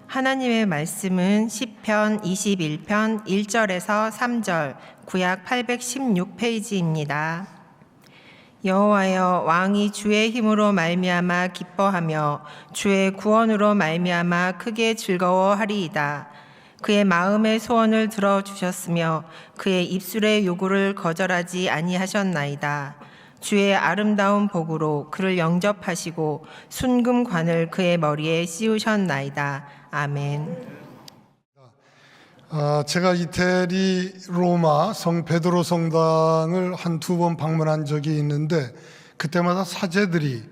하나님의 말씀은 시편 21편 1절에서 3절, 구약 816페이지입니다. 여호와여, 왕이 주의 힘으로 말미암아 기뻐하며 주의 구원으로 말미암아 크게 즐거워하리이다. 그의 마음의 소원을 들어주셨으며 그의 입술의 요구를 거절하지 아니하셨나이다. 주의 아름다운 복으로 그를 영접하시고 순금관을 그의 머리에 씌우셨나이다. 아멘. 제가 이태리 로마 성 베드로 성당을 한두 번 방문한 적이 있는데, 그때마다 사제들이,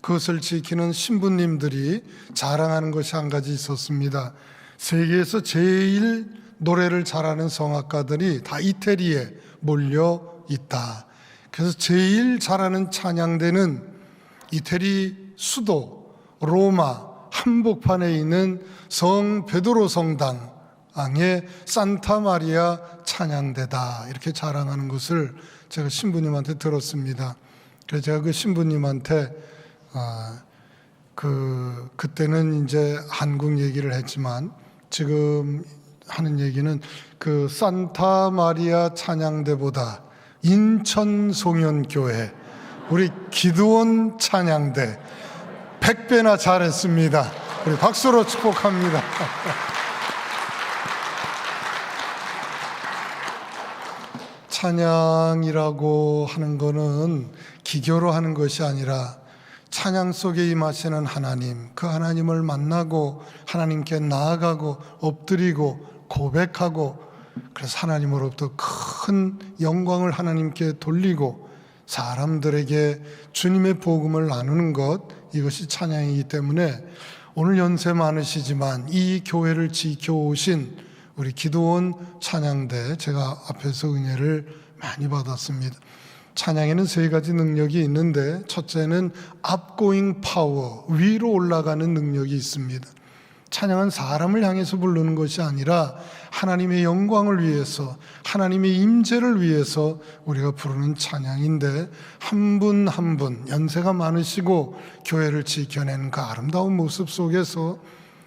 그것을 지키는 신부님들이 자랑하는 것이 한 가지 있었습니다. 세계에서 제일 노래를 잘하는 성악가들이 다 이태리에 몰려 있다. 그래서 제일 잘하는 찬양대는 이태리 수도 로마 한복판에 있는 성 베드로 성당의 산타 마리아 찬양대다, 이렇게 자랑하는 것을 제가 신부님한테 들었습니다. 그래서 제가 그 신부님한테 그때는 이제 한국 얘기를 했지만 지금 하는 얘기는 그 산타 마리아 찬양대보다 인천 송년교회 우리 기드온 찬양대 100배나 잘했습니다. 우리 박수로 축복합니다. 찬양이라고 하는 거는 기교로 하는 것이 아니라 찬양 속에 임하시는 하나님, 그 하나님을 만나고 하나님께 나아가고 엎드리고 고백하고, 그래서 하나님으로부터 큰 영광을 하나님께 돌리고 사람들에게 주님의 복음을 나누는 것, 이것이 찬양이기 때문에 오늘 연세 많으시지만 이 교회를 지켜오신 우리 기드온 찬양대, 제가 앞에서 은혜를 많이 받았습니다. 찬양에는 세 가지 능력이 있는데, 첫째는 upgoing power, 위로 올라가는 능력이 있습니다. 찬양은 사람을 향해서 부르는 것이 아니라 하나님의 영광을 위해서, 하나님의 임재를 위해서 우리가 부르는 찬양인데, 한 분 한 분 연세가 많으시고 교회를 지켜내는 그 아름다운 모습 속에서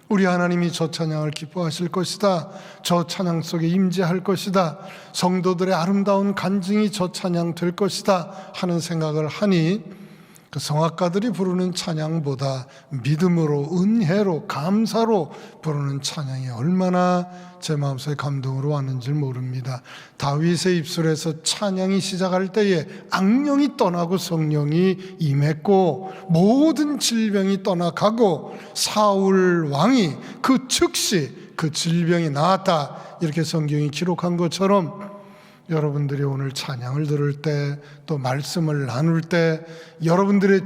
우리 하나님이 저 찬양을 기뻐하실 것이다, 저 찬양 속에 임재할 것이다, 성도들의 아름다운 간증이 저 찬양 될 것이다 하는 생각을 하니, 그 성악가들이 부르는 찬양보다 믿음으로, 은혜로, 감사로 부르는 찬양이 얼마나 제 마음속에 감동으로 왔는지 모릅니다. 다윗의 입술에서 찬양이 시작할 때에 악령이 떠나고 성령이 임했고 모든 질병이 떠나가고 사울 왕이 그 즉시 그 질병이 나았다, 이렇게 성경이 기록한 것처럼 여러분들이 오늘 찬양을 들을 때, 또 말씀을 나눌 때 여러분들의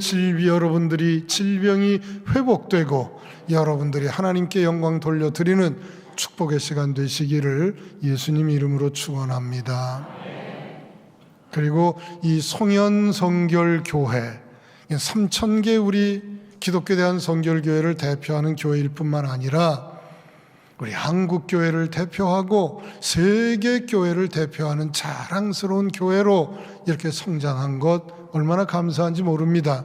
여러분들이 질병이 회복되고 여러분들이 하나님께 영광 돌려드리는 축복의 시간 되시기를 예수님 이름으로 축원합니다. 그리고 이 송현성결교회, 3,000개 우리 기독교에 대한 성결교회를 대표하는 교회일 뿐만 아니라 우리 한국교회를 대표하고 세계교회를 대표하는 자랑스러운 교회로 이렇게 성장한 것 얼마나 감사한지 모릅니다.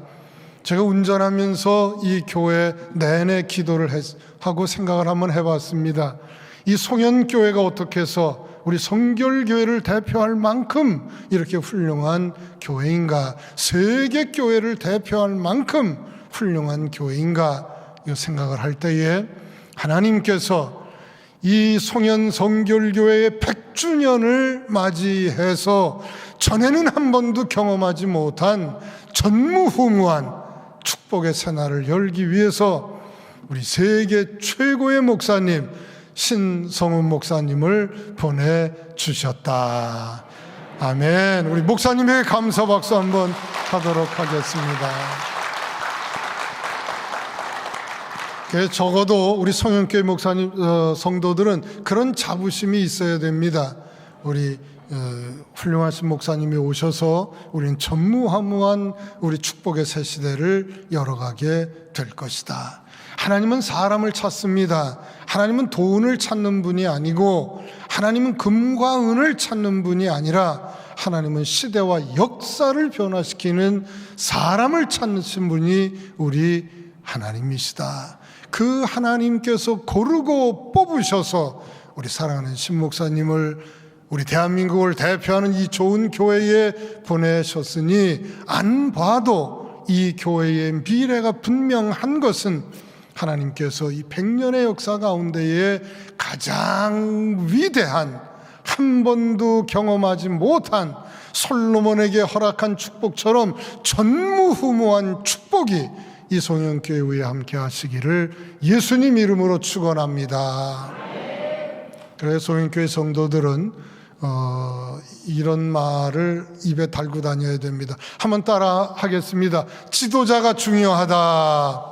제가 운전하면서 이 교회 내내 기도를 하고 생각을 한번 해봤습니다. 이 송현교회가 어떻게 해서 우리 성결교회를 대표할 만큼 이렇게 훌륭한 교회인가, 세계교회를 대표할 만큼 훌륭한 교회인가, 이 생각을 할 때에 하나님께서 이 송현성결교회의 100주년을 맞이해서 전에는 한 번도 경험하지 못한 전무후무한 축복의 새날을 열기 위해서 우리 세계 최고의 목사님 신성훈 목사님을 보내주셨다. 아멘. 우리 목사님에게 감사 박수 한번 하도록 하겠습니다. 적어도 우리 성현교회 목사님, 성도들은 그런 자부심이 있어야 됩니다. 우리 훌륭하신 목사님이 오셔서 우리는 전무후무한 우리 축복의 새 시대를 열어가게 될 것이다. 하나님은 사람을 찾습니다. 하나님은 돈을 찾는 분이 아니고, 하나님은 금과 은을 찾는 분이 아니라, 하나님은 시대와 역사를 변화시키는 사람을 찾는 분이 우리 하나님이시다. 그 하나님께서 고르고 뽑으셔서 우리 사랑하는 신목사님을 우리 대한민국을 대표하는 이 좋은 교회에 보내셨으니 안 봐도 이 교회의 미래가 분명한 것은 하나님께서 이 100년의 역사 가운데에 가장 위대한, 한 번도 경험하지 못한 솔로몬에게 허락한 축복처럼 전무후무한 축복이 이 송영교회 위에 함께 하시기를 예수님 이름으로 축원합니다. 그래서 송영교회 성도들은 이런 말을 입에 달고 다녀야 됩니다. 한번 따라 하겠습니다. 지도자가 중요하다.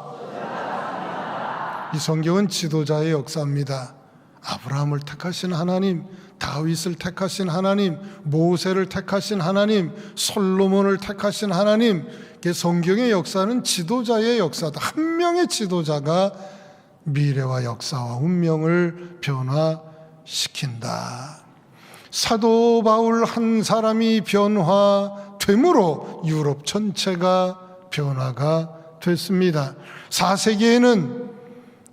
이 성경은 지도자의 역사입니다. 아브라함을 택하신 하나님, 다윗을 택하신 하나님, 모세를 택하신 하나님, 솔로몬을 택하신 하나님. 성경의 역사는 지도자의 역사다. 한 명의 지도자가 미래와 역사와 운명을 변화시킨다. 사도 바울 한 사람이 변화됨으로 유럽 전체가 변화가 됐습니다. 4세기에는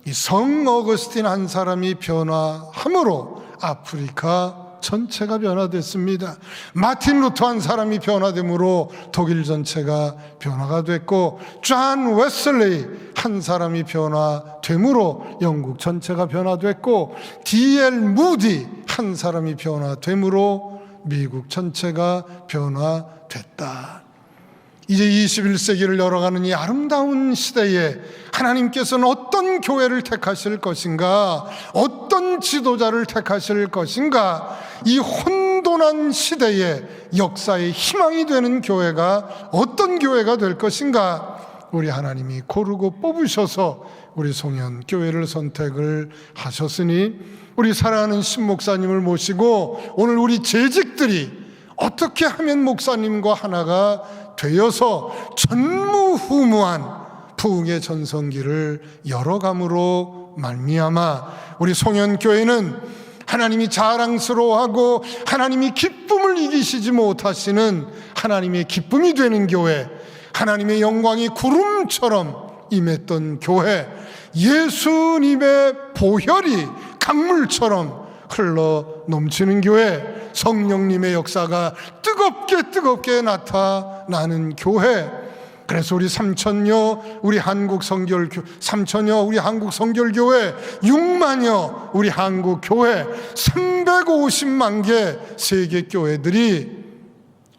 이 성 어거스틴 한 사람이 변화함으로 아프리카 전체가 변화됐습니다. 마틴 루터 한 사람이 변화됨으로 독일 전체가 변화가 됐고, 존 웨슬리 한 사람이 변화됨으로 영국 전체가 변화됐고, D.L. 무디 한 사람이 변화됨으로 미국 전체가 변화됐다. 이제 21세기를 열어가는 이 아름다운 시대에 하나님께서는 어떤 교회를 택하실 것인가, 어떤 지도자를 택하실 것인가, 이 혼돈한 시대에 역사의 희망이 되는 교회가 어떤 교회가 될 것인가, 우리 하나님이 고르고 뽑으셔서 우리 송현교회를 선택을 하셨으니 우리 사랑하는 신목사님을 모시고 오늘 우리 재직들이 어떻게 하면 목사님과 하나가 되어서 전무후무한 부흥의 전성기를 열어감으로 말미암아 우리 송현교회는 하나님이 자랑스러워하고 하나님이 기쁨을 이기시지 못하시는 하나님의 기쁨이 되는 교회, 하나님의 영광이 구름처럼 임했던 교회, 예수님의 보혈이 강물처럼 흘러 넘치는 교회, 성령님의 역사가 뜨겁게 나타나는 교회. 그래서 우리 삼천여 우리 한국 성결교회, 6만여 우리 한국 교회, 350만 개 세계 교회들이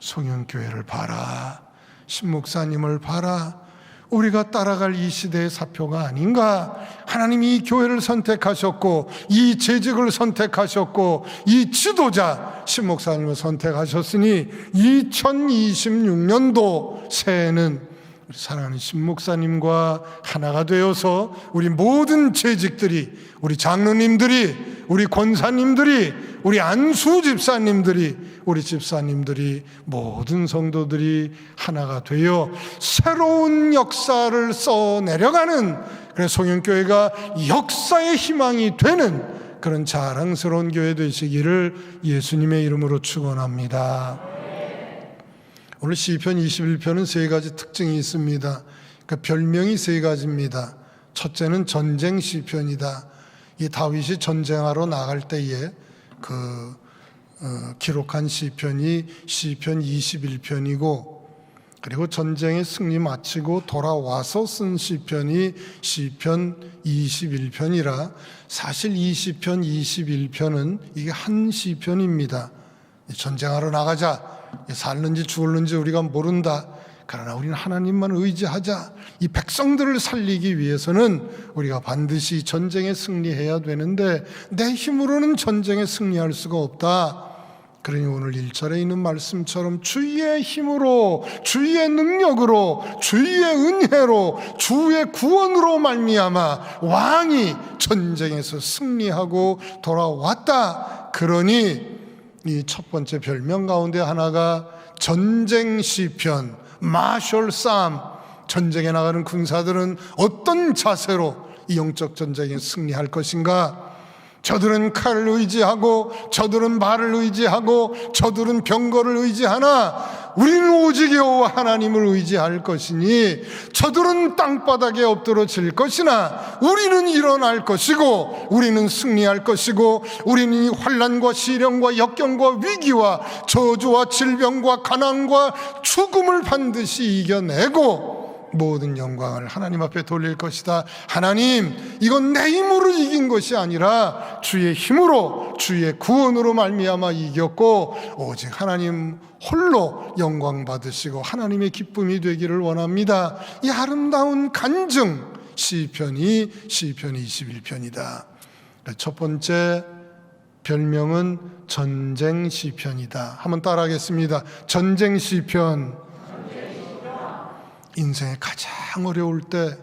송영교회를 봐라, 신목사님을 봐라, 우리가 따라갈 이 시대의 사표가 아닌가. 하나님이 이 교회를 선택하셨고 이 재직을 선택하셨고 이 지도자 신목사님을 선택하셨으니 2026년도 새해에는 우리 사랑하는 신목사님과 하나가 되어서 우리 모든 재직들이, 우리 장로님들이, 우리 권사님들이, 우리 안수 집사님들이, 우리 집사님들이, 모든 성도들이 하나가 되어 새로운 역사를 써내려가는, 그래서 송영교회가 역사의 희망이 되는 그런 자랑스러운 교회 되시기를 예수님의 이름으로 축원합니다. 오늘 시편 21편은 세 가지 특징이 있습니다. 그러니까 별명이 세 가지입니다. 첫째는 전쟁 시편이다. 이 다윗이 전쟁하러 나갈 때에 기록한 시편이 시편 21편이고, 그리고 전쟁의 승리 마치고 돌아와서 쓴 시편이 시편 21편이라 사실 이 시편 21편은 이게 한 시편입니다. 전쟁하러 나가자, 살는지 죽을는지 우리가 모른다. 그러나 우리는 하나님만 의지하자. 이 백성들을 살리기 위해서는 우리가 반드시 전쟁에 승리해야 되는데 내 힘으로는 전쟁에 승리할 수가 없다. 그러니 오늘 1절에 있는 말씀처럼 주의 힘으로, 주의 능력으로, 주의 은혜로, 주의 구원으로 말미암아 왕이 전쟁에서 승리하고 돌아왔다. 그러니 이 첫 번째 별명 가운데 하나가 전쟁 시편, 마셜 쌈. 전쟁에 나가는 군사들은 어떤 자세로 이 영적 전쟁에 승리할 것인가? 저들은 칼을 의지하고, 저들은 말을 의지하고, 저들은 병거를 의지하나 우리는 오직 여호와 하나님을 의지할 것이니 저들은 땅바닥에 엎드러질 것이나 우리는 일어날 것이고 우리는 승리할 것이고 우리는 이 환난과 시련과 역경과 위기와 저주와 질병과 가난과 죽음을 반드시 이겨내고 모든 영광을 하나님 앞에 돌릴 것이다. 하나님, 이건 내 힘으로 이긴 것이 아니라 주의 힘으로, 주의 구원으로 말미암아 이겼고 오직 하나님 홀로 영광 받으시고 하나님의 기쁨이 되기를 원합니다. 이 아름다운 간증 시편이 21편이다. 첫 번째 별명은 전쟁 시편이다. 한번 따라하겠습니다. 전쟁 시편. 인생에 가장 어려울 때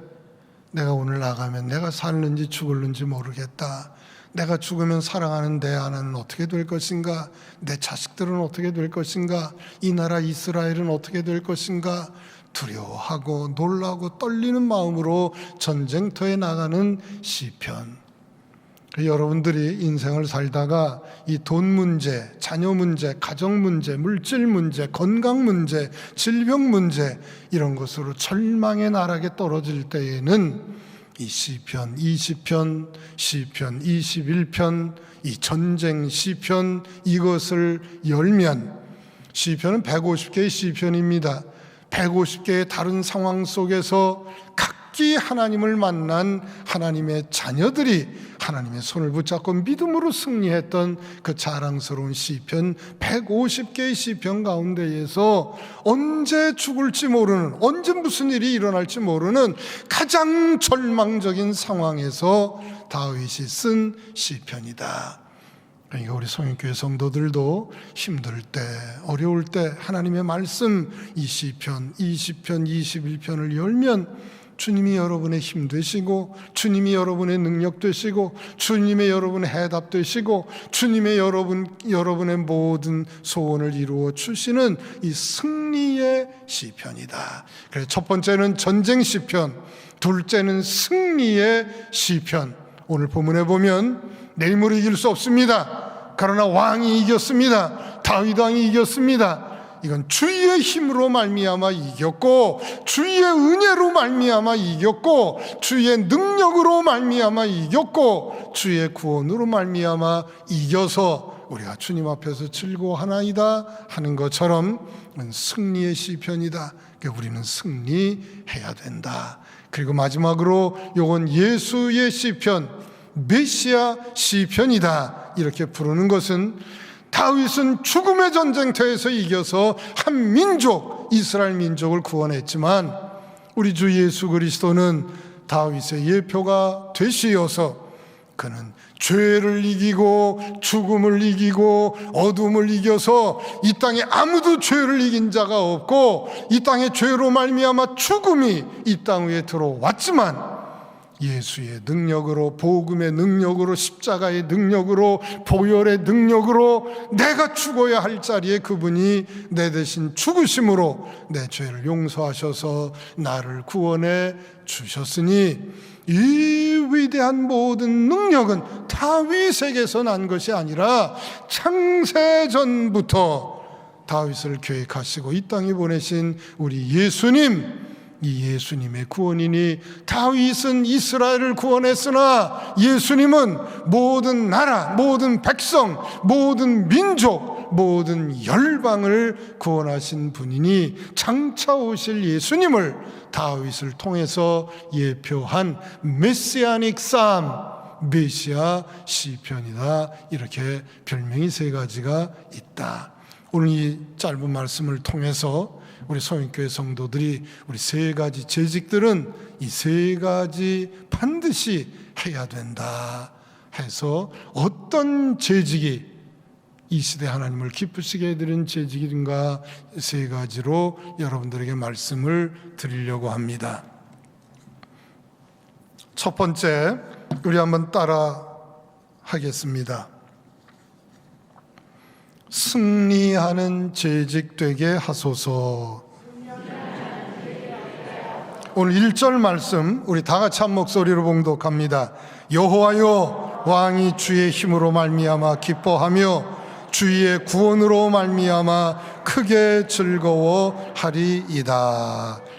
내가 오늘 나가면 내가 살는지 죽을는지 모르겠다. 내가 죽으면 사랑하는 내 아내는 어떻게 될 것인가? 내 자식들은 어떻게 될 것인가? 이 나라 이스라엘은 어떻게 될 것인가? 두려워하고 놀라고 떨리는 마음으로 전쟁터에 나가는 시편. 여러분들이 인생을 살다가 이 돈 문제, 자녀 문제, 가정 문제, 물질 문제, 건강 문제, 질병 문제 이런 것으로 절망의 나락에 떨어질 때에는 이 시편 20편, 시편 21편, 이 전쟁 시편 이것을 열면 시편은 150개의 시편입니다. 150개의 다른 상황 속에서 각기 하나님을 만난 하나님의 자녀들이 하나님의 손을 붙잡고 믿음으로 승리했던 그 자랑스러운 시편 150개의 시편 가운데에서 언제 죽을지 모르는, 언제 무슨 일이 일어날지 모르는 가장 절망적인 상황에서 다윗이 쓴 시편이다. 그러니까 우리 성인교회 성도들도 힘들 때, 어려울 때 하나님의 말씀 이 시편 20편, 21편을 열면 주님이 여러분의 힘 되시고 주님이 여러분의 능력 되시고 주님의 여러분의 해답 되시고 주님의 여러분의 모든 소원을 이루어 주시는 이 승리의 시편이다. 그래서 첫 번째는 전쟁 시편, 둘째는 승리의 시편. 오늘 본문에 보면 내 힘으로 이길 수 없습니다. 그러나 왕이 이겼습니다. 다윗 왕이 이겼습니다. 이건 주의 힘으로 말미암아 이겼고 주의 은혜로 말미암아 이겼고 주의 능력으로 말미암아 이겼고 주의 구원으로 말미암아 이겨서 우리가 주님 앞에서 즐거워하나이다 하는 것처럼 승리의 시편이다. 우리는 승리해야 된다. 그리고 마지막으로 이건 예수의 시편, 메시아 시편이다 이렇게 부르는 것은 다윗은 죽음의 전쟁터에서 이겨서 한 민족, 이스라엘 민족을 구원했지만 우리 주 예수 그리스도는 다윗의 예표가 되시어서 그는 죄를 이기고 죽음을 이기고 어둠을 이겨서 이 땅에 아무도 죄를 이긴 자가 없고 이 땅에 죄로 말미암아 죽음이 이 땅 위에 들어왔지만 예수의 능력으로, 복음의 능력으로, 십자가의 능력으로, 보혈의 능력으로 내가 죽어야 할 자리에 그분이 내 대신 죽으심으로 내 죄를 용서하셔서 나를 구원해 주셨으니 이 위대한 모든 능력은 다윗에게서 난 것이 아니라 창세전부터 다윗을 계획하시고 이 땅에 보내신 우리 예수님, 이 예수님의 구원이니 다윗은 이스라엘을 구원했으나 예수님은 모든 나라, 모든 백성, 모든 민족, 모든 열방을 구원하신 분이니 장차 오실 예수님을 다윗을 통해서 예표한 메시아닉 삶, 메시아 시편이다. 이렇게 별명이 세 가지가 있다. 오늘 이 짧은 말씀을 통해서 우리 성인교회 성도들이 우리 세 가지 재직들은 이 세 가지 반드시 해야 된다 해서 어떤 재직이 이 시대 하나님을 기쁘시게 해드리는 재직인가 세 가지로 여러분들에게 말씀을 드리려고 합니다. 첫 번째, 우리 한번 따라 하겠습니다. 승리하는 재직 되게 하소서. 오늘 1절 말씀 우리 다 같이 한 목소리로 봉독합니다. 여호와여, 왕이 주의 힘으로 말미암아 기뻐하며 주의 구원으로 말미암아 크게 즐거워하리이다.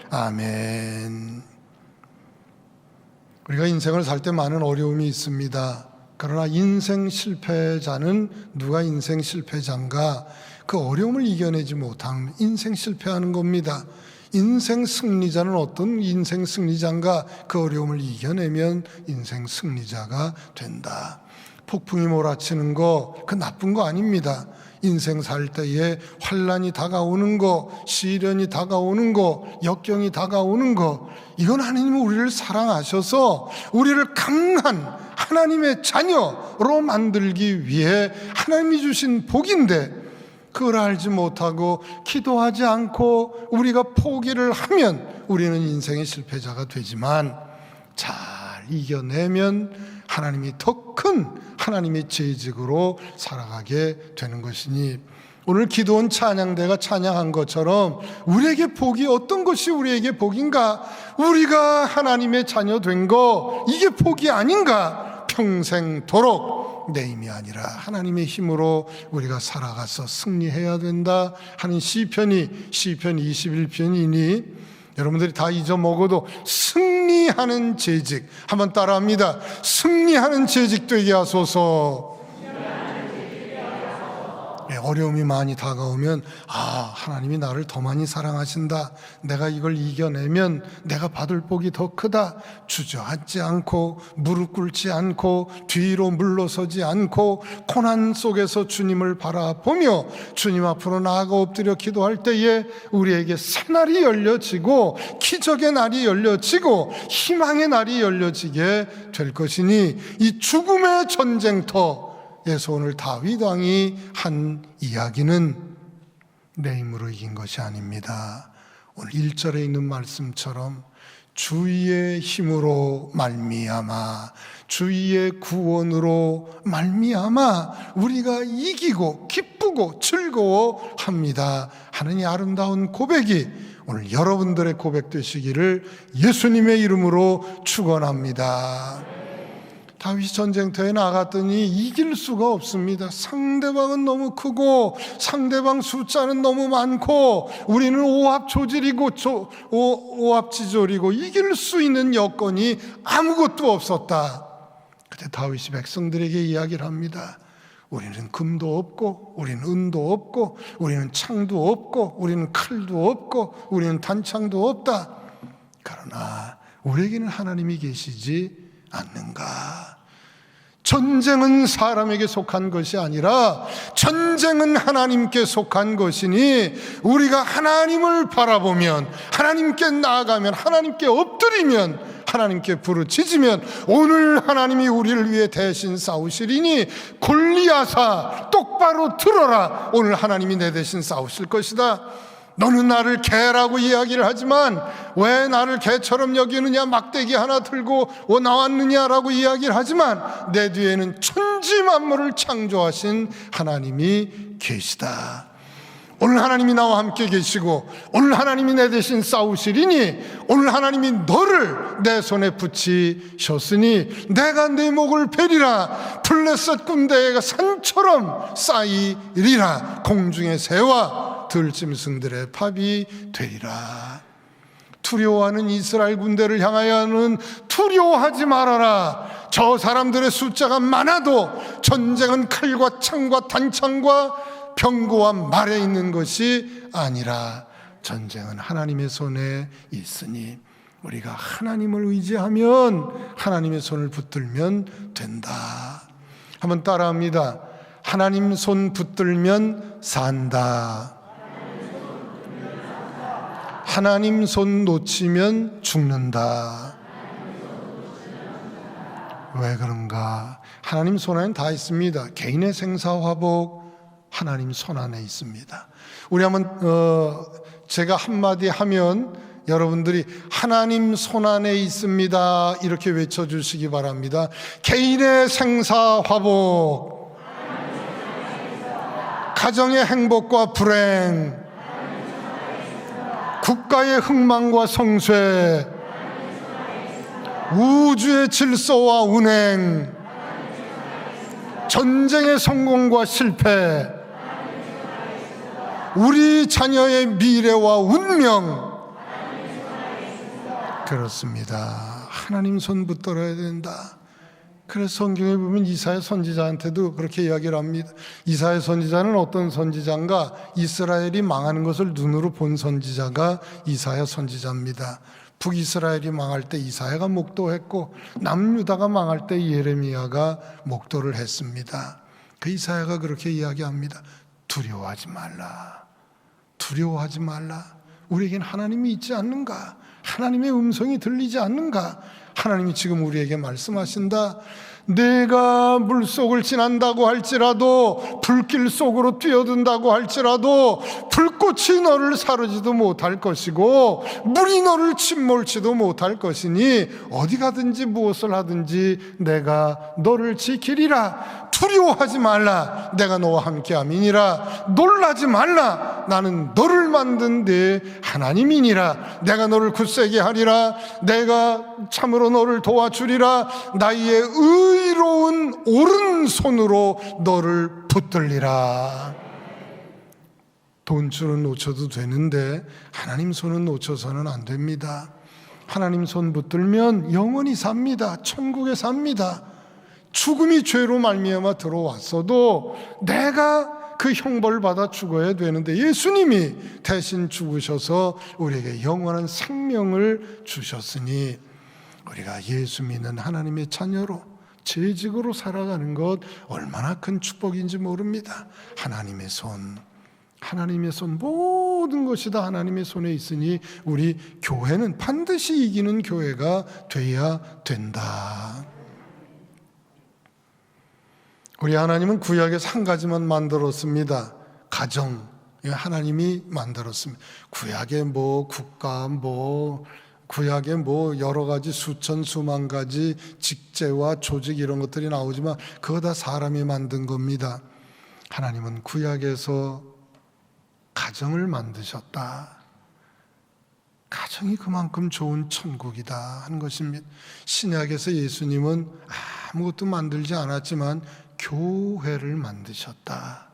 아멘. 우리가 인생을 살 때 많은 어려움이 있습니다. 그러나 인생 실패자는 누가 인생 실패자인가? 그 어려움을 이겨내지 못하면 인생 실패하는 겁니다. 인생 승리자는 어떤 인생 승리자인가? 그 어려움을 이겨내면 인생 승리자가 된다. 폭풍이 몰아치는 거, 그 나쁜 거 아닙니다. 인생 살 때에 환난이 다가오는 거, 시련이 다가오는 거, 역경이 다가오는 거, 이건 하나님은 우리를 사랑하셔서 우리를 강한 하나님의 자녀로 만들기 위해 하나님이 주신 복인데, 그걸 알지 못하고 기도하지 않고 우리가 포기를 하면 우리는 인생의 실패자가 되지만, 잘 이겨내면 하나님이 더 큰 하나님의 재직으로 살아가게 되는 것이니, 오늘 기도원 찬양대가 찬양한 것처럼 우리에게 복이 어떤 것이 우리에게 복인가? 우리가 하나님의 자녀 된 거, 이게 복이 아닌가? 평생도록 내 힘이 아니라 하나님의 힘으로 우리가 살아가서 승리해야 된다 하는 시편 21편이니, 여러분들이 다 잊어먹어도 승리하는 재직, 한번 따라합니다. 승리하는 재직 되게 하소서. 어려움이 많이 다가오면 하나님이 나를 더 많이 사랑하신다, 내가 이걸 이겨내면 내가 받을 복이 더 크다, 주저앉지 않고 무릎 꿇지 않고 뒤로 물러서지 않고 고난 속에서 주님을 바라보며 주님 앞으로 나아가 엎드려 기도할 때에 우리에게 새날이 열려지고 기적의 날이 열려지고 희망의 날이 열려지게 될 것이니, 이 죽음의 전쟁터 에서 오늘 다윗 왕이 한 이야기는 내 힘으로 이긴 것이 아닙니다. 오늘 1절에 있는 말씀처럼 주의 힘으로 말미암아, 주의 구원으로 말미암아 우리가 이기고 기쁘고 즐거워합니다 하는 이 아름다운 고백이 오늘 여러분들의 고백 되시기를 예수님의 이름으로 축원합니다. 다윗이 전쟁터에 나갔더니 이길 수가 없습니다. 상대방은 너무 크고 상대방 숫자는 너무 많고 우리는 오합조질이고 오합지졸이고 이길 수 있는 여건이 아무것도 없었다. 그때 다윗이 백성들에게 이야기를 합니다. 우리는 금도 없고 우리는 은도 없고 우리는 창도 없고 우리는 칼도 없고 우리는 단창도 없다. 그러나 우리에게는 하나님이 계시지 않는가? 전쟁은 사람에게 속한 것이 아니라 전쟁은 하나님께 속한 것이니, 우리가 하나님을 바라보면, 하나님께 나아가면, 하나님께 엎드리면, 하나님께 부르짖으면 오늘 하나님이 우리를 위해 대신 싸우시리니 골리앗아 똑바로 들어라, 오늘 하나님이 내 대신 싸우실 것이다. 너는 나를 개라고 이야기를 하지만 왜 나를 개처럼 여기느냐, 막대기 하나 들고 나왔느냐라고 이야기를 하지만 내 뒤에는 천지 만물을 창조하신 하나님이 계시다. 오늘 하나님이 나와 함께 계시고 오늘 하나님이 내 대신 싸우시리니 오늘 하나님이 너를 내 손에 붙이셨으니 내가 내 목을 베리라. 블레셋 군대가 산처럼 쌓이리라. 공중의 새와 들짐승들의 밥이 되리라. 두려워하는 이스라엘 군대를 향하여는 두려워하지 말아라. 저 사람들의 숫자가 많아도 전쟁은 칼과 창과 단창과 병거와 말에 있는 것이 아니라 전쟁은 하나님의 손에 있으니 우리가 하나님을 의지하면 하나님의 손을 붙들면 된다. 한번 따라합니다. 하나님 손 붙들면 산다. 하나님 손 놓치면 죽는다. 왜 그런가? 하나님 손 안에 다 있습니다. 개인의 생사화복 하나님 손 안에 있습니다. 우리 한번 제가 한마디 하면 여러분들이 하나님 손 안에 있습니다 이렇게 외쳐주시기 바랍니다. 개인의 생사화복, 가정의 행복과 불행, 국가의 흥망과 성쇠, 우주의 질서와 운행, 전쟁의 성공과 실패, 우리 자녀의 미래와 운명, 그렇습니다. 하나님 손 붙들어야 된다. 그래서 성경에 보면 이사야 선지자한테도 그렇게 이야기를 합니다. 이사야 선지자는 어떤 선지자인가? 이스라엘이 망하는 것을 눈으로 본 선지자가 이사야 선지자입니다. 북이스라엘이 망할 때 이사야가 목도했고 남유다가 망할 때 예레미야가 목도를 했습니다. 그 이사야가 그렇게 이야기합니다. 두려워하지 말라. 두려워하지 말라. 우리에겐 하나님이 있지 않는가? 하나님의 음성이 들리지 않는가? 하나님이 지금 우리에게 말씀하신다. 내가 물속을 지난다고 할지라도, 불길 속으로 뛰어든다고 할지라도 불꽃이 너를 사르지도 못할 것이고 물이 너를 침몰치도 못할 것이니 어디 가든지 무엇을 하든지 내가 너를 지키리라. 두려워하지 말라. 내가 너와 함께함이니라. 놀라지 말라. 나는 너를 만든 내 하나님이니라. 내가 너를 굳세게 하리라. 내가 참으로 너를 도와주리라. 나의 의로운 오른손으로 너를 붙들리라. 돈줄은 놓쳐도 되는데 하나님 손은 놓쳐서는 안 됩니다. 하나님 손 붙들면 영원히 삽니다. 천국에 삽니다. 죽음이 죄로 말미암아 들어왔어도 내가 그 형벌을 받아 죽어야 되는데 예수님이 대신 죽으셔서 우리에게 영원한 생명을 주셨으니 우리가 예수 믿는 하나님의 자녀로 재직으로 살아가는 것 얼마나 큰 축복인지 모릅니다. 하나님의 손, 하나님의 손, 모든 것이 다 하나님의 손에 있으니 우리 교회는 반드시 이기는 교회가 돼야 된다. 우리 하나님은 구약에서 한 가지만 만들었습니다. 가정, 하나님이 만들었습니다. 구약에 뭐 국가, 구약에 여러 가지 수천 수만 가지 직제와 조직 이런 것들이 나오지만 그거 다 사람이 만든 겁니다. 하나님은 구약에서 가정을 만드셨다. 가정이 그만큼 좋은 천국이다 하는 것입니다. 신약에서 예수님은 아무것도 만들지 않았지만 교회를 만드셨다.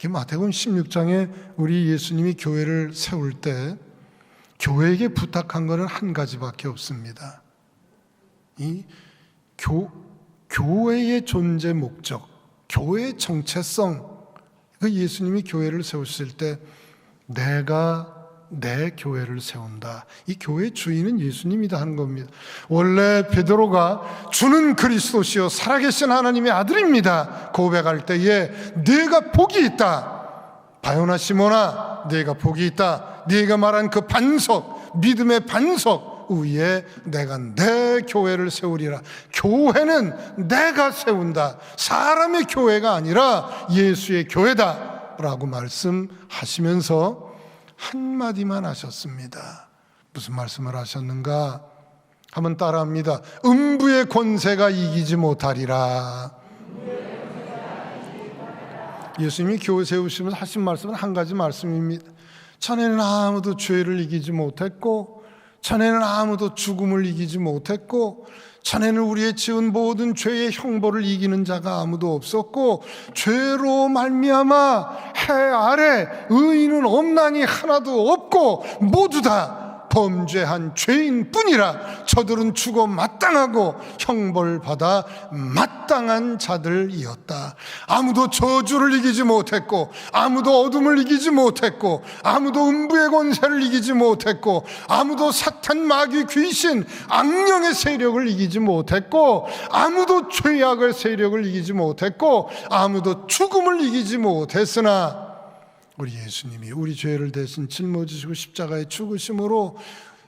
마태복음 16장에 우리 예수님이 교회를 세울 때 교회에게 부탁한 것은 한 가지밖에 없습니다. 이 교회의 존재 목적, 교회의 정체성, 그 예수님이 교회를 세우실 때 내가 내 교회를 세운다. 이 교회의 주인은 예수님이다 하는 겁니다. 원래 베드로가 주는 그리스도시요 살아계신 하나님의 아들입니다 고백할 때에 네가 복이 있다. 바요나 시몬아, 네가 복이 있다. 네가 말한 그 반석, 믿음의 반석 위에 내가 내 교회를 세우리라. 교회는 내가 세운다. 사람의 교회가 아니라 예수의 교회다 라고 말씀하시면서 한마디만 하셨습니다. 무슨 말씀을 하셨는가? 한번 따라합니다. 음부의 권세가 이기지 못하리라. 예수님이 교회 세우시면서 하신 말씀은 한 가지 말씀입니다. 전에는 아무도 죄를 이기지 못했고, 전에는 아무도 죽음을 이기지 못했고, 전에는 우리의 지은 모든 죄의 형벌을 이기는 자가 아무도 없었고, 죄로 말미암아 해 아래 의인은 없나니 하나도 없고 모두 다 범죄한 죄인뿐이라. 저들은 죽어 마땅하고 형벌받아 마땅한 자들이었다. 아무도 저주를 이기지 못했고, 아무도 어둠을 이기지 못했고, 아무도 음부의 권세를 이기지 못했고, 아무도 사탄, 마귀, 귀신, 악령의 세력을 이기지 못했고, 아무도 죄악의 세력을 이기지 못했고, 아무도 죽음을 이기지 못했으나 우리 예수님이 우리 죄를 대신 짊어지시고 십자가에 죽으심으로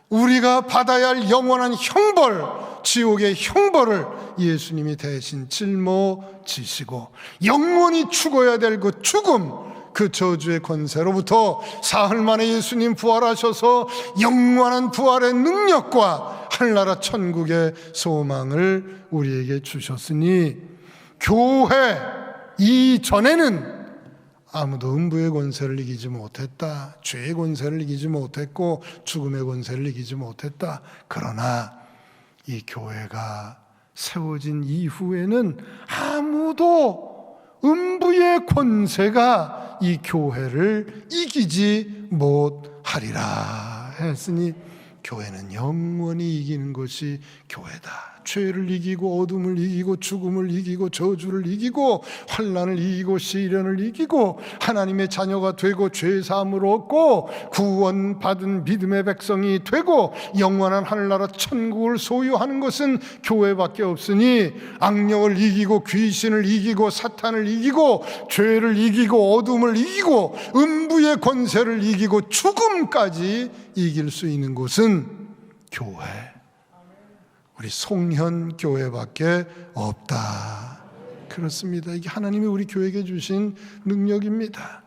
우리가 받아야 할 영원한 형벌, 지옥의 형벌을 예수님이 대신 짊어지시고 영원히 죽어야 될 그 죽음, 그 저주의 권세로부터 사흘 만에 예수님 부활하셔서 영원한 부활의 능력과 하늘나라 천국의 소망을 우리에게 주셨으니 교회 이전에는 아무도 음부의 권세를 이기지 못했다. 죄의 권세를 이기지 못했고 죽음의 권세를 이기지 못했다. 그러나 이 교회가 세워진 이후에는 아무도 음부의 권세가 이 교회를 이기지 못하리라 했으니 교회는 영원히 이기는 것이 교회다. 죄를 이기고 어둠을 이기고 죽음을 이기고 저주를 이기고 환난을 이기고 시련을 이기고 하나님의 자녀가 되고 죄 사함을 얻고 구원받은 믿음의 백성이 되고 영원한 하늘나라 천국을 소유하는 것은 교회밖에 없으니 악령을 이기고 귀신을 이기고 사탄을 이기고 죄를 이기고 어둠을 이기고 음부의 권세를 이기고 죽음까지 이길 수 있는 곳은 교회, 우리 송현 교회밖에 없다. 그렇습니다. 이게 하나님이 우리 교회에게 주신 능력입니다.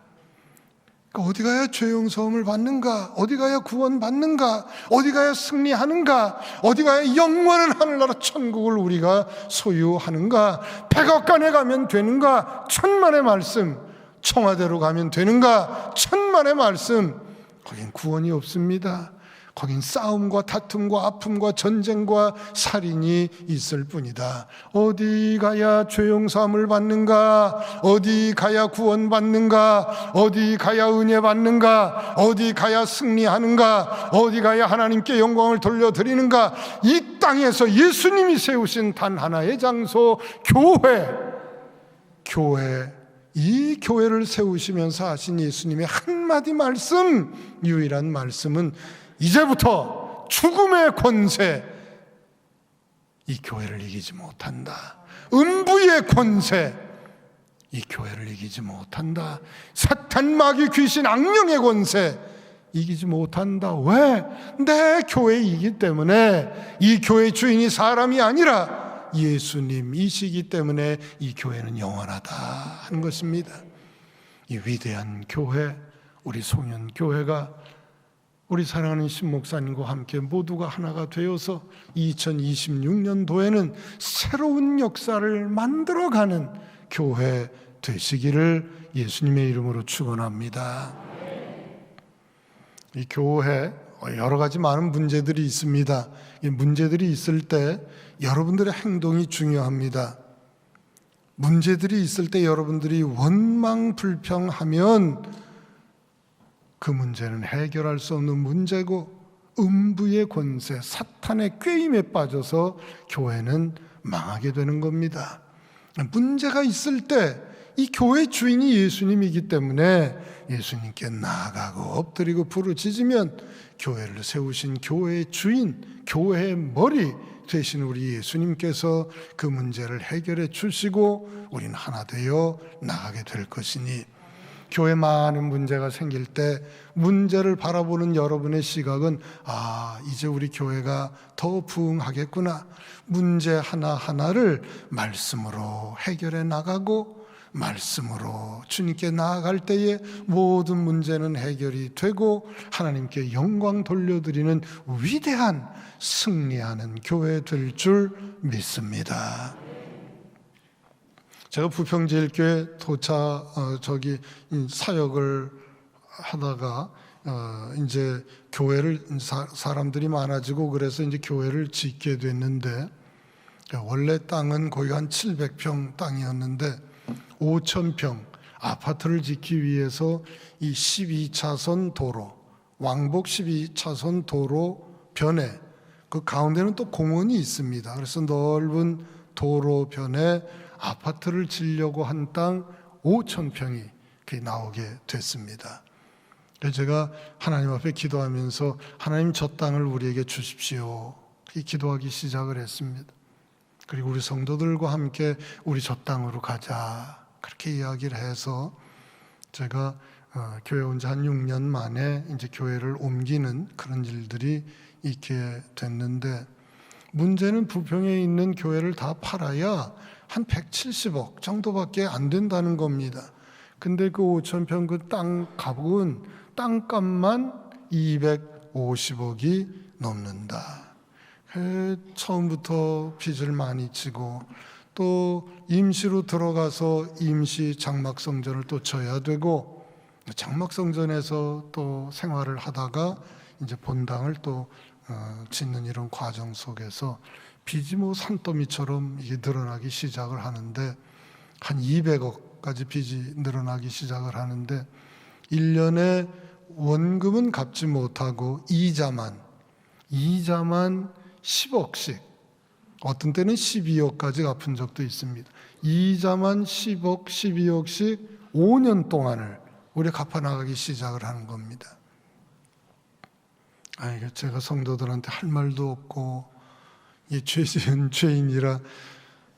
그러니까 어디 가야 죄 용서함을 받는가? 어디 가야 구원 받는가? 어디 가야 승리하는가? 어디 가야 영원한 하늘나라 천국을 우리가 소유하는가? 백악관에 가면 되는가? 천만의 말씀. 청와대로 가면 되는가? 천만의 말씀. 거긴 구원이 없습니다. 거긴 싸움과 다툼과 아픔과 전쟁과 살인이 있을 뿐이다. 어디 가야 죄 용서함을 받는가? 어디 가야 구원 받는가? 어디 가야 은혜 받는가? 어디 가야 승리하는가? 어디 가야 하나님께 영광을 돌려드리는가? 이 땅에서 예수님이 세우신 단 하나의 장소, 교회. 이 교회를 세우시면서 하신 예수님의 한마디 말씀, 유일한 말씀은 이제부터 죽음의 권세, 이 교회를 이기지 못한다. 음부의 권세, 이 교회를 이기지 못한다. 사탄, 마귀, 귀신, 악령의 권세 이기지 못한다. 왜? 내 교회이기 때문에. 이 교회 주인이 사람이 아니라 예수님이시기 때문에 이 교회는 영원하다 하는 것입니다. 이 위대한 교회, 우리 송현교회가 우리 사랑하는 신목사님과 함께 모두가 하나가 되어서 2026년도에는 새로운 역사를 만들어가는 교회 되시기를 예수님의 이름으로 축원합니다. 이 교회 여러 가지 많은 문제들이 있습니다. 이 문제들이 있을 때 여러분들의 행동이 중요합니다. 문제들이 있을 때 여러분들이 원망불평하면 그 문제는 해결할 수 없는 문제고 음부의 권세, 사탄의 꾀임에 빠져서 교회는 망하게 되는 겁니다. 문제가 있을 때 이 교회 주인이 예수님이기 때문에 예수님께 나아가고 엎드리고 부르짖으면 교회를 세우신 교회의 주인, 교회의 머리 되신 우리 예수님께서 그 문제를 해결해 주시고 우리는 하나 되어 나가게 될 것이니, 교회 많은 문제가 생길 때 문제를 바라보는 여러분의 시각은 이제 우리 교회가 더 부흥하겠구나. 문제 하나하나를 말씀으로 해결해 나가고 말씀으로 주님께 나아갈 때에 모든 문제는 해결이 되고 하나님께 영광 돌려드리는 위대한 승리하는 교회 될 줄 믿습니다. 제가 부평제일교회 사역을 하다가 이제 교회를 사람들이 많아지고 그래서 이제 교회를 짓게 됐는데, 원래 땅은 거의 한 700평 땅이었는데 5,000평 아파트를 짓기 위해서 이 12차선 도로, 왕복 12차선 도로 변에 그 가운데는 또 공원이 있습니다. 그래서 넓은 도로변에 아파트를 지으려고 한 땅 5,000평이 나오게 됐습니다. 그래서 제가 하나님 앞에 기도하면서 하나님 저 땅을 우리에게 주십시오, 기도하기 시작을 했습니다. 그리고 우리 성도들과 함께 우리 저 땅으로 가자 그렇게 이야기를 해서 제가 교회 온 지 한 6년 만에 이제 교회를 옮기는 그런 일들이 있게 됐는데, 문제는 부평에 있는 교회를 다 팔아야 한 170억 정도밖에 안 된다는 겁니다. 근데 그 5,000평 그 땅 값은 땅값만 250억이 넘는다. 처음부터 빚을 많이 지고 또 임시로 들어가서 임시 장막성전을 또 져야 되고, 장막성전에서 또 생활을 하다가 이제 본당을 또 짓는 이런 과정 속에서 빚이 산더미처럼 이게 늘어나기 시작을 하는데, 한 200억까지 빚이 늘어나기 시작을 하는데 1년에 원금은 갚지 못하고 이자만 10억씩, 어떤 때는 12억까지 갚은 적도 있습니다. 이자만 10억, 12억씩 5년 동안을 우리 갚아나가기 시작을 하는 겁니다. 제가 성도들한테 할 말도 없고 이 죄지은 죄인이라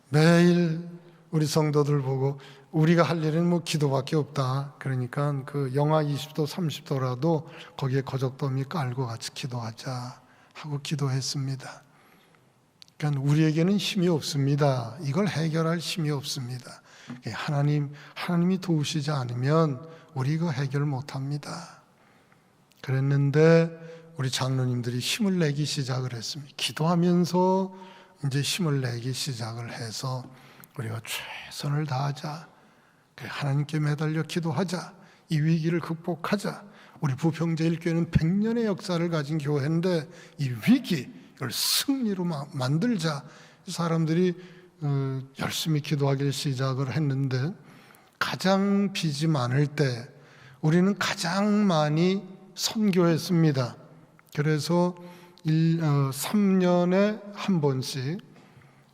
매일 우리 성도들 보고 우리가 할 일은 뭐 기도밖에 없다. 그러니까 그 영하 20도, 30도라도 거기에 거적더미 깔고 같이 기도하자 하고 기도했습니다. 그러니까 우리에게는 힘이 없습니다. 이걸 해결할 힘이 없습니다. 하나님이 도우시지 않으면 우리 이거 해결 못합니다. 그랬는데 우리 장로님들이 힘을 내기 시작을 했습니다. 기도하면서 이제 힘을 내기 시작을 해서 우리가 최선을 다하자. 하나님께 매달려 기도하자. 이 위기를 극복하자. 우리 부평제일교회는 100년의 역사를 가진 교회인데 이 위기, 이걸 승리로 만들자. 사람들이 열심히 기도하기 시작을 했는데 가장 빚이 많을 때 우리는 가장 많이 선교했습니다. 그래서 3년에 한 번씩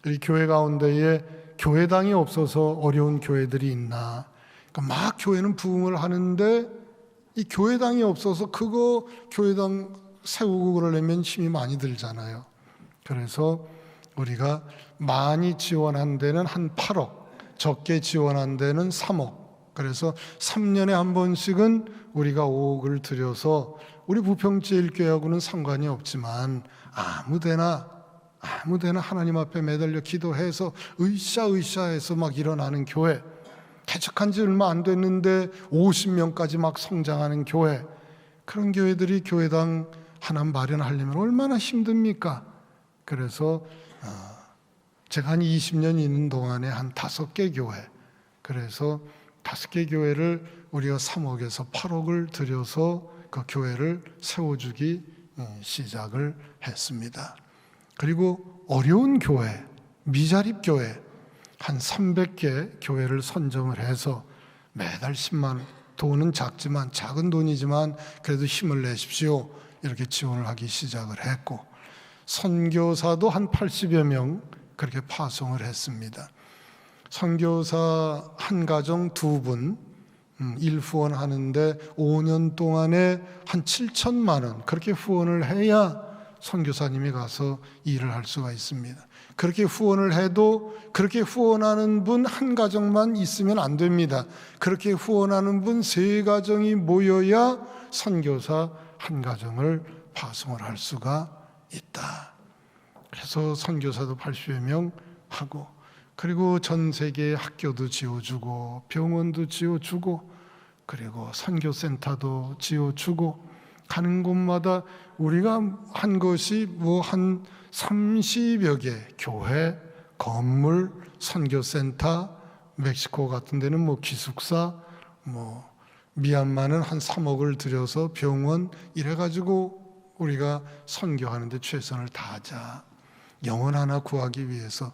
이 교회 가운데에 교회당이 없어서 어려운 교회들이 있나, 그러니까 막 교회는 부흥을 하는데 이 교회당이 없어서 그거 교회당 세우고 그러려면 힘이 많이 들잖아요. 그래서 우리가 많이 지원한 데는 한 8억, 적게 지원한 데는 3억, 그래서 3년에 한 번씩은 우리가 5억을 들여서 우리 부평제일교회하고는 상관이 없지만 아무데나 하나님 앞에 매달려 기도해서 으쌰으쌰해서 막 일어나는 교회, 개척한 지 얼마 안 됐는데 50명까지 막 성장하는 교회, 그런 교회들이 교회당 하나 마련하려면 얼마나 힘듭니까? 그래서 제가 한 20년 있는 동안에 한 5개 교회, 그래서 5개 교회를 우리가 3억에서 8억을 들여서 그 교회를 세워주기 시작을 했습니다. 그리고 어려운 교회, 미자립 교회 한 300개 교회를 선정을 해서 매달 10만 원, 돈은 작지만 작은 돈이지만 그래도 힘을 내십시오, 이렇게 지원을 하기 시작을 했고, 선교사도 한 80여 명 그렇게 파송을 했습니다. 선교사 한 가정 2분 일후원 하는데 5년 동안에 한 7천만 원 그렇게 후원을 해야 선교사님이 가서 일을 할 수가 있습니다. 그렇게 후원을 해도 그렇게 후원하는 분 한 가정만 있으면 안 됩니다. 그렇게 후원하는 분 3가정이 모여야 선교사 한 가정을 파송을 할 수가 있다. 그래서 선교사도 80여 명 하고, 그리고 전 세계 학교도 지어주고 병원도 지어주고 그리고 선교센터도 지어주고, 가는 곳마다 우리가 한 것이 뭐 한 30여 개 교회, 건물, 선교센터, 멕시코 같은 데는 뭐 기숙사, 뭐 미얀마는 한 3억을 들여서 병원, 이래가지고 우리가 선교하는데 최선을 다하자. 영혼 하나 구하기 위해서.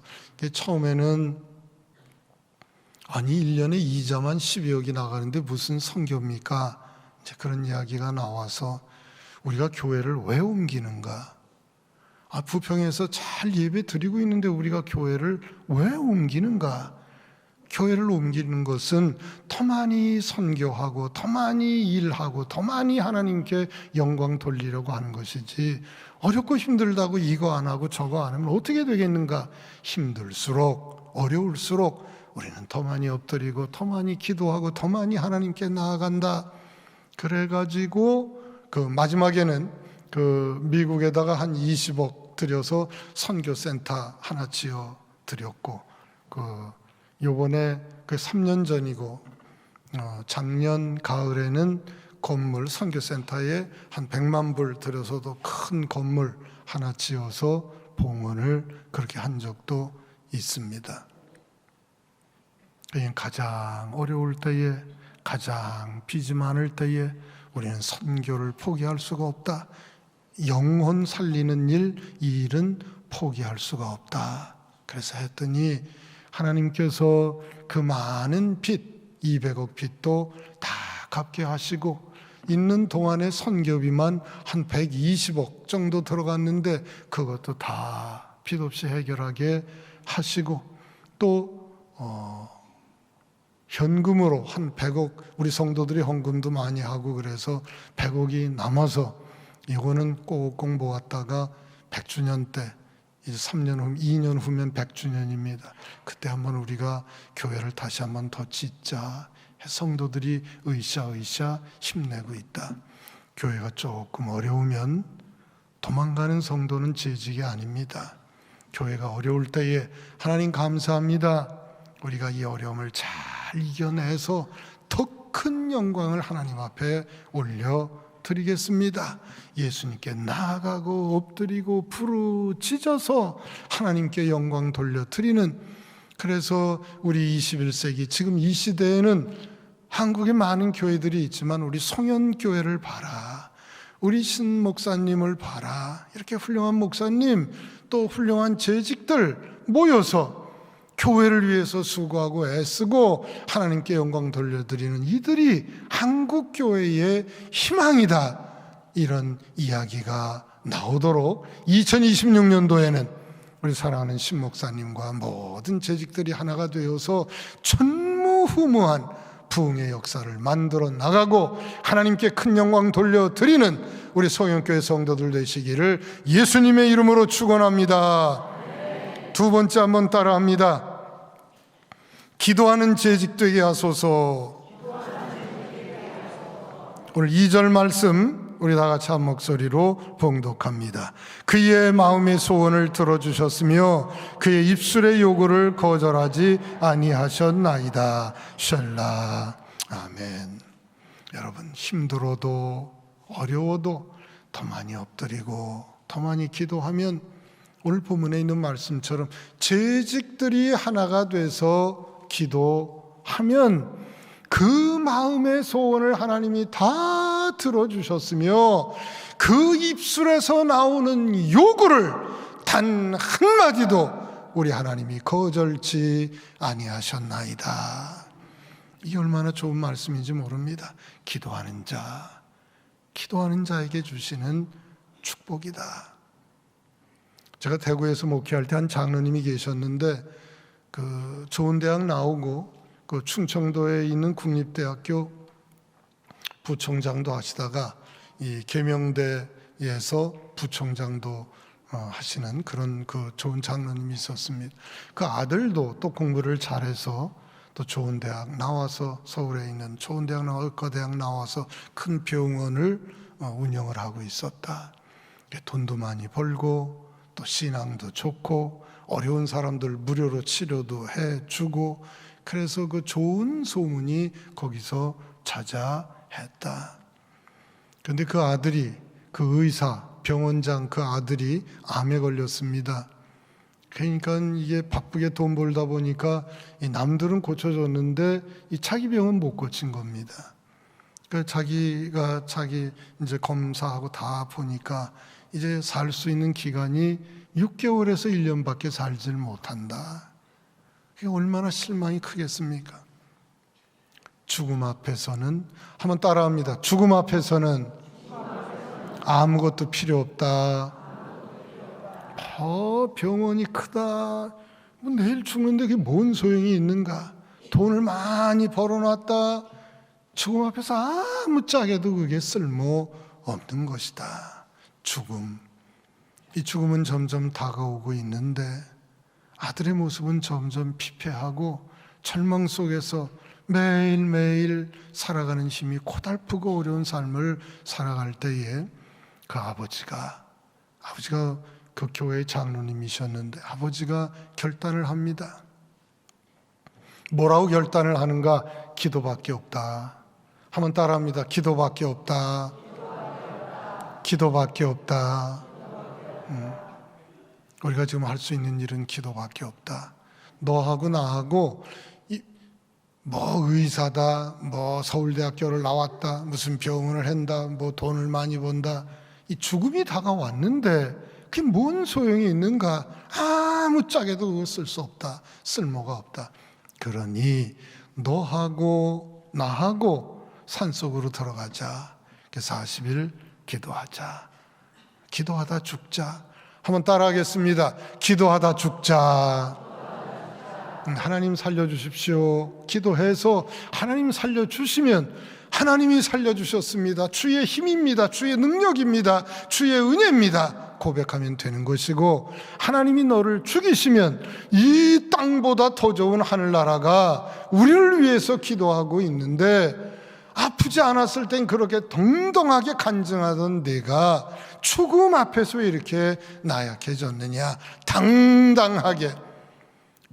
처음에는 아니 1년에 이자만 12억이 나가는데 무슨 선교입니까? 이제 그런 이야기가 나와서 우리가 교회를 왜 옮기는가? 부평에서 잘 예배 드리고 있는데 우리가 교회를 왜 옮기는가? 교회를 옮기는 것은 더 많이 선교하고 더 많이 일하고 더 많이 하나님께 영광 돌리려고 하는 것이지, 어렵고 힘들다고 이거 안 하고 저거 안 하면 어떻게 되겠는가? 힘들수록 어려울수록 우리는 더 많이 엎드리고 더 많이 기도하고 더 많이 하나님께 나아간다. 그래가지고 그 마지막에는 그 미국에다가 한 20억 들여서 선교센터 하나 지어 드렸고, 요번에 그 3년 전이고 작년 가을에는 건물 선교센터에 한 100만 불 들여서도 큰 건물 하나 지어서 봉헌을 그렇게 한 적도 있습니다. 가장 어려울 때에, 가장 빚이 많을 때에 우리는 선교를 포기할 수가 없다. 영혼 살리는 일, 이 일은 포기할 수가 없다. 그래서 했더니 하나님께서 그 많은 빚, 200억 빚도 다 갚게 하시고 있는 동안에 선교비만 한 120억 정도 들어갔는데 그것도 다 빚 없이 해결하게 하시고 또 현금으로 한 100억, 우리 성도들이 헌금도 많이 하고 그래서 100억이 남아서 이거는 꼭꼭 모았다가 100주년 때 이제 3년 후, 2년 후면 100주년입니다. 그때 한번 우리가 교회를 다시 한번 더 짓자. 성도들이 으쌰으쌰 힘내고 있다. 교회가 조금 어려우면 도망가는 성도는 재직이 아닙니다. 교회가 어려울 때에 하나님 감사합니다. 우리가 이 어려움을 잘 이겨내서 더 큰 영광을 하나님 앞에 올려 드리겠습니다. 예수님께 나아가고 엎드리고 부르짖어서 하나님께 영광 돌려드리는, 그래서 우리 21세기 지금 이 시대에는 한국에 많은 교회들이 있지만 우리 송현교회를 봐라, 우리 신 목사님을 봐라, 이렇게 훌륭한 목사님 또 훌륭한 재직들 모여서 교회를 위해서 수고하고 애쓰고 하나님께 영광 돌려드리는 이들이 한국 교회의 희망이다, 이런 이야기가 나오도록 2026년도에는 우리 사랑하는 신 목사님과 모든 재직들이 하나가 되어서 전무후무한 부흥의 역사를 만들어 나가고 하나님께 큰 영광 돌려드리는 우리 송영교회 성도들 되시기를 예수님의 이름으로 축원합니다. 두 번째 한번 따라합니다. 기도하는 재직 되게 하소서. 오늘 2절 말씀 우리 다 같이 한 목소리로 봉독합니다. 그의 마음의 소원을 들어주셨으며 그의 입술의 요구를 거절하지 아니하셨나이다. 샬라. 아멘. 여러분, 힘들어도 어려워도 더 많이 엎드리고 더 많이 기도하면 오늘 본문에 있는 말씀처럼 재직들이 하나가 돼서 기도하면 그 마음의 소원을 하나님이 다 들어주셨으며 그 입술에서 나오는 요구를 단 한마디도 우리 하나님이 거절치 아니하셨나이다. 이게 얼마나 좋은 말씀인지 모릅니다. 기도하는 자에게 주시는 축복이다. 제가 대구에서 목회할 때 한 장로님이 계셨는데 그 좋은 대학 나오고 그 충청도에 있는 국립대학교 부총장도 하시다가 이 계명대에서 부총장도 하시는 그런 그 좋은 장로님이 있었습니다. 그 아들도 또 공부를 잘해서 또 좋은 대학 나와서 서울에 있는 좋은 대학 나와 의과대학 나와서 큰 병원을 운영을 하고 있었다. 돈도 많이 벌고 또 신앙도 좋고 어려운 사람들 무료로 치료도 해주고 그래서 그 좋은 소문이 거기서 자자했다. 그런데 그 아들이, 그 의사, 병원장 그 아들이 암에 걸렸습니다. 그러니까 이게 바쁘게 돈 벌다 보니까 이 남들은 고쳐줬는데 이 자기 병은 못 고친 겁니다. 그러니까 자기 이제 검사하고 다 보니까 이제 살 수 있는 기간이 6개월에서 1년밖에 살질 못한다. 그게 얼마나 실망이 크겠습니까? 죽음 앞에서는, 한번 따라합니다. 죽음 앞에서는 아무것도 필요 없다. 병원이 크다. 뭐 내일 죽는데 그게 뭔 소용이 있는가? 돈을 많이 벌어놨다. 죽음 앞에서 아무짝에도 그게 쓸모 없는 것이다. 죽음. 이 죽음은 점점 다가오고 있는데 아들의 모습은 점점 피폐하고 절망 속에서 매일매일 살아가는 힘이 고달프고 어려운 삶을 살아갈 때에 그 아버지가 그 교회의 장로님이셨는데 아버지가 결단을 합니다. 뭐라고 결단을 하는가? 기도밖에 없다. 한번 따라합니다. 기도밖에 없다. 기도밖에 없다. 우리가 지금 할 수 있는 일은 기도밖에 없다. 너하고 나하고 뭐 의사다, 뭐 서울대학교를 나왔다, 무슨 병원을 한다, 뭐 돈을 많이 번다. 이 죽음이 다가왔는데 그게 뭔 소용이 있는가? 아무 짝에도 그거 쓸 수 없다. 쓸모가 없다. 그러니 너하고 나하고 산속으로 들어가자. 40일 기도하자. 기도하다 죽자. 한번 따라하겠습니다. 기도하다 죽자. 하나님 살려주십시오. 기도해서 하나님 살려주시면 하나님이 살려주셨습니다. 주의 힘입니다. 주의 능력입니다. 주의 은혜입니다. 고백하면 되는 것이고, 하나님이 너를 죽이시면 이 땅보다 더 좋은 하늘나라가 우리를 위해서 기도하고 있는데, 아프지 않았을 땐 그렇게 덩덩하게 간증하던 내가 죽음 앞에서 왜 이렇게 나약해졌느냐. 당당하게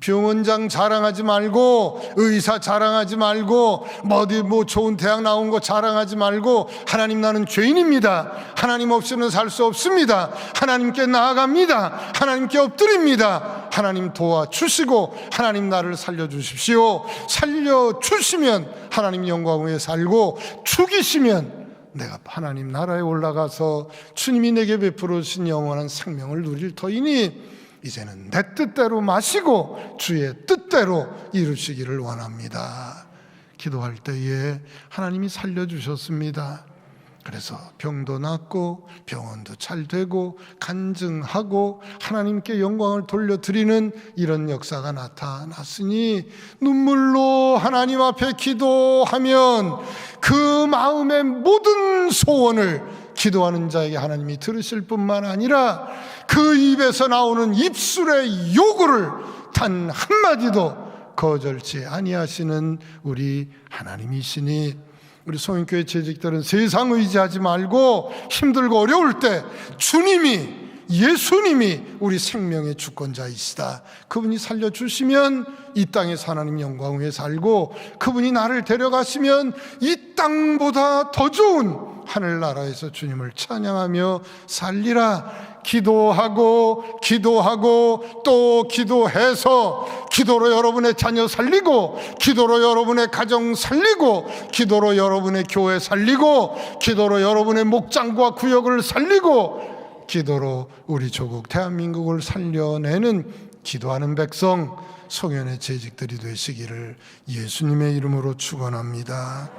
병원장 자랑하지 말고, 의사 자랑하지 말고, 어디 좋은 대학 나온 거 자랑하지 말고, 하나님 나는 죄인입니다. 하나님 없이는 살 수 없습니다. 하나님께 나아갑니다. 하나님께 엎드립니다. 하나님 도와주시고 하나님 나를 살려주십시오. 살려주시면 하나님 영광 위에 살고, 죽이시면 내가 하나님 나라에 올라가서 주님이 내게 베풀어 주신 영원한 생명을 누릴 터이니 이제는 내 뜻대로 마시고 주의 뜻대로 이루시기를 원합니다. 기도할 때에 하나님이 살려주셨습니다. 그래서 병도 낫고 병원도 잘 되고 간증하고 하나님께 영광을 돌려드리는 이런 역사가 나타났으니, 눈물로 하나님 앞에 기도하면 그 마음의 모든 소원을 기도하는 자에게 하나님이 들으실 뿐만 아니라 그 입에서 나오는 입술의 요구를 단 한마디도 거절치 아니하시는 우리 하나님이시니, 우리 소인교회 재직들은 세상 의지하지 말고 힘들고 어려울 때 주님이, 예수님이 우리 생명의 주권자이시다. 그분이 살려주시면 이 땅에서 하나님 영광 위에 살고, 그분이 나를 데려가시면 이 땅보다 더 좋은 하늘나라에서 주님을 찬양하며 살리라. 기도하고 기도하고 또 기도해서, 기도로 여러분의 자녀 살리고, 기도로 여러분의 가정 살리고, 기도로 여러분의 교회 살리고, 기도로 여러분의 목장과 구역을 살리고, 기도로 우리 조국 대한민국을 살려내는 기도하는 백성, 송년회 재직들이 되시기를 예수님의 이름으로 축원합니다.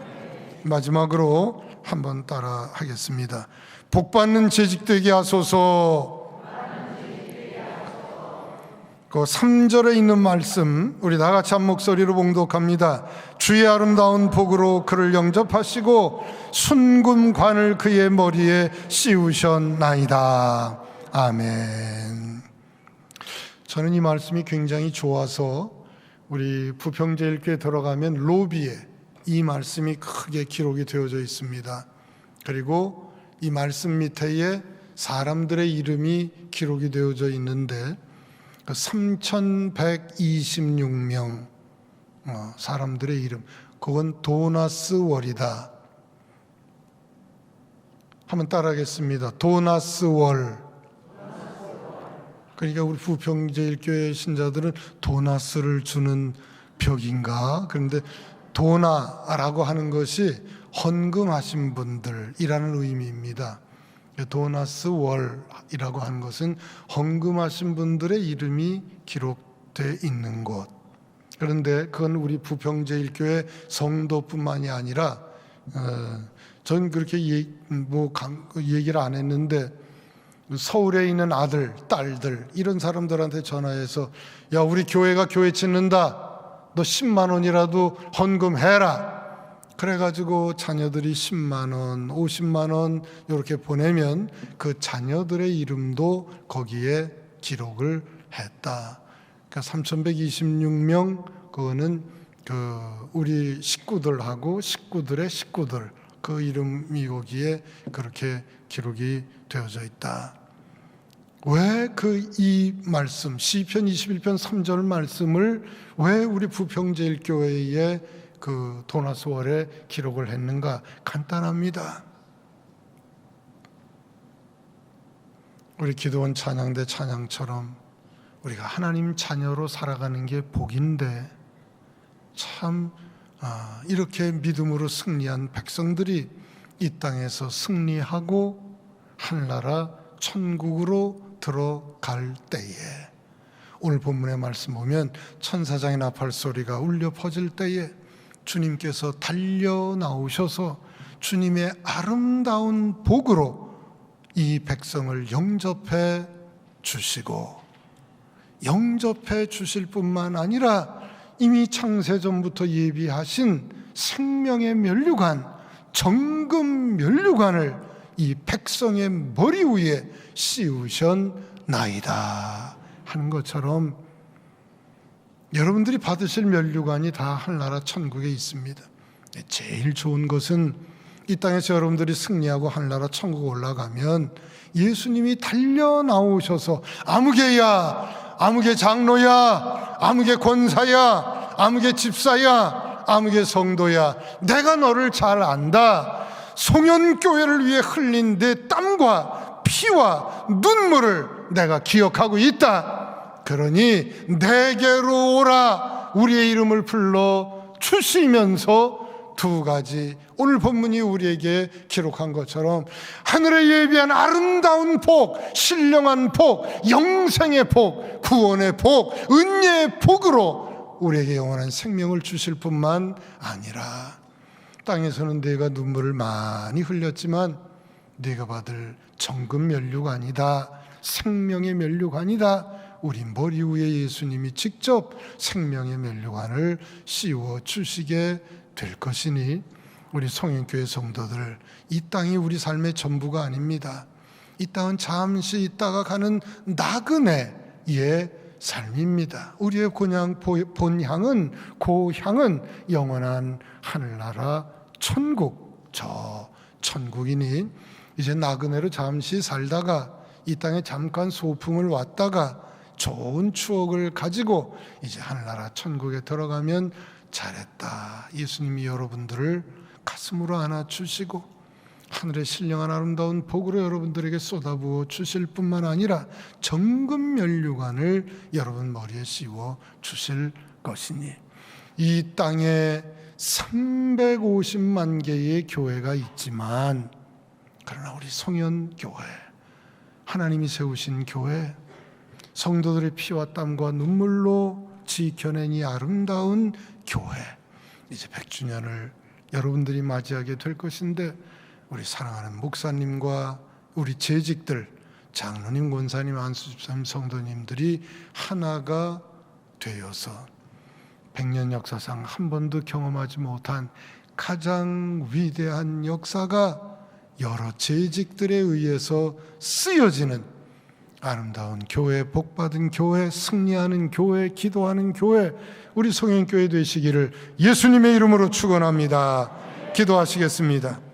마지막으로 한번 따라 하겠습니다. 복받는 재직 되게 하소서. 그 3절에 있는 말씀 우리 다 같이 한 목소리로 봉독합니다. 주의 아름다운 복으로 그를 영접하시고 순금관을 그의 머리에 씌우셨나이다. 아멘. 저는 이 말씀이 굉장히 좋아서 우리 부평제일교회 들어가면 로비에 이 말씀이 크게 기록이 되어져 있습니다. 그리고 이 말씀 밑에 사람들의 이름이 기록이 되어져 있는데 3,126명 사람들의 이름, 그건 도나스월이다. 한번 따라하겠습니다. 도나스월. 그러니까 우리 부평제일교회 신자들은 도나스를 주는 벽인가? 그런데 도나라고 하는 것이 헌금하신 분들이라는 의미입니다. 도나스월이라고 하는 것은 헌금하신 분들의 이름이 기록되어 있는 곳. 그런데 그건 우리 부평제일교회 성도뿐만이 아니라 전 그렇게 얘기를 안 했는데 서울에 있는 아들, 딸들 이런 사람들한테 전화해서 야, 우리 교회가 교회 짓는다. 너 10만 원이라도 헌금해라. 그래가지고 자녀들이 10만 원, 50만 원 이렇게 보내면 그 자녀들의 이름도 거기에 기록을 했다. 그러니까 3,126명, 그거는 우리 식구들하고 식구들의 식구들 그 이름이 거기에 그렇게 기록이 되어져 있다. 왜 이 말씀 시편 21편 3절 말씀을 왜 우리 부평제일교회에 그 도나스월에 기록을 했는가? 간단합니다. 우리 기도원 찬양대 찬양처럼 우리가 하나님 자녀로 살아가는 게 복인데, 참 이렇게 믿음으로 승리한 백성들이 이 땅에서 승리하고 하늘나라 천국으로 들어갈 때에, 오늘 본문의 말씀 보면 천사장의 나팔 소리가 울려 퍼질 때에 주님께서 달려 나오셔서 주님의 아름다운 복으로 이 백성을 영접해 주시고, 영접해 주실 뿐만 아니라 이미 창세전부터 예비하신 생명의 면류관, 정금 면류관을 이 백성의 머리 위에 씌우셨나이다 하는 것처럼, 여러분들이 받으실 면류관이 다 하늘나라 천국에 있습니다. 제일 좋은 것은 이 땅에서 여러분들이 승리하고 하늘나라 천국에 올라가면 예수님이 달려 나오셔서 아무개야, 아무개 장로야, 아무개 권사야, 아무개 집사야, 아무개 성도야, 내가 너를 잘 안다. 송현교회를 위해 흘린 내 땀과 피와 눈물을 내가 기억하고 있다. 그러니 내게로 오라. 우리의 이름을 불러 주시면서 두 가지, 오늘 본문이 우리에게 기록한 것처럼 하늘에 예비한 아름다운 복, 신령한 복, 영생의 복, 구원의 복, 은혜의 복으로 우리에게 영원한 생명을 주실 뿐만 아니라, 땅에서는 네가 눈물을 많이 흘렸지만 네가 받을 정금 면류관이다, 생명의 면류관이다, 우리 머리 위에 예수님이 직접 생명의 면류관을 씌워 주시게 될 것이니, 우리 송영교회 성도들, 이 땅이 우리 삶의 전부가 아닙니다. 이 땅은 잠시 있다가 가는 나그네의 삶입니다. 우리의 본향은, 고향은 영원한 하늘나라 천국, 저 천국이니, 이제 나그네로 잠시 살다가 이 땅에 잠깐 소풍을 왔다가 좋은 추억을 가지고 이제 하늘나라 천국에 들어가면 잘했다. 예수님이 여러분들을 가슴으로 안아주시고 하늘의 신령한 아름다운 복으로 여러분들에게 쏟아부어 주실 뿐만 아니라 정금 면류관을 여러분 머리에 씌워 주실 것이니, 이 땅에 350만 개의 교회가 있지만, 그러나 우리 송현교회, 하나님이 세우신 교회, 성도들의 피와 땀과 눈물로 지켜낸 이 아름다운 교회, 이제 100주년을 여러분들이 맞이하게 될 것인데, 우리 사랑하는 목사님과 우리 재직들, 장로님, 권사님, 안수집사님, 성도님들이 하나가 되어서 100년 역사상 한 번도 경험하지 못한 가장 위대한 역사가 여러 재직들에 의해서 쓰여지는 아름다운 교회, 복받은 교회, 승리하는 교회, 기도하는 교회, 우리 송영교회 되시기를 예수님의 이름으로 축원합니다. 기도하시겠습니다.